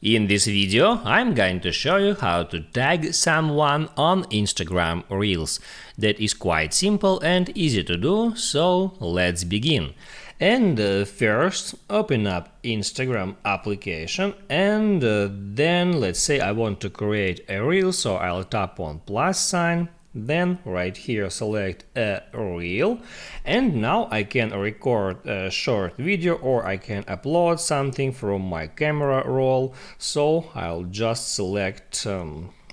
In this video, I'm going to show you how to tag someone on Instagram Reels. That is quite simple and easy to do, so let's begin. And first, open up Instagram application and then let's say I want to create a reel, so I'll tap on plus sign. Then right here select a reel, and now I can record a short video or I can upload something from my camera roll. So I'll just select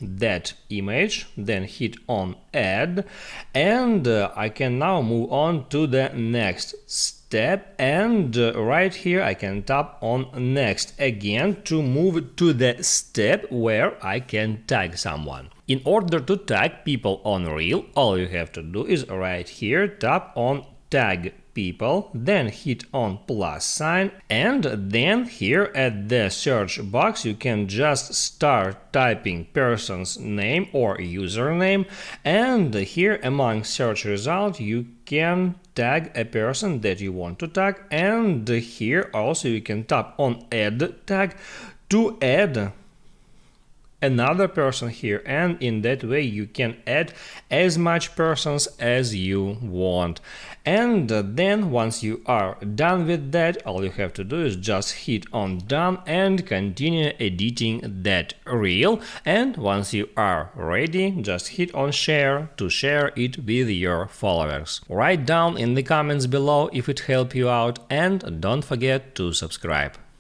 that image, then hit on add, and I can now move on to the next step, and right here I can tap on next again to move to the step where I can tag someone. In order to tag people on Reel, all you have to do is right here tap on tag people, then hit on plus sign, and then here at the search box you can just start typing person's name or username, and here among search results you can tag a person that you want to tag, and here also you can tap on add tag to add another person here, and in that way you can add as much persons as you want. And then once you are done with that, all you have to do is just hit on done and continue editing that reel, and once you are ready just hit on share to share it with your followers. Write down in the comments below if it helped you out, and don't forget to subscribe.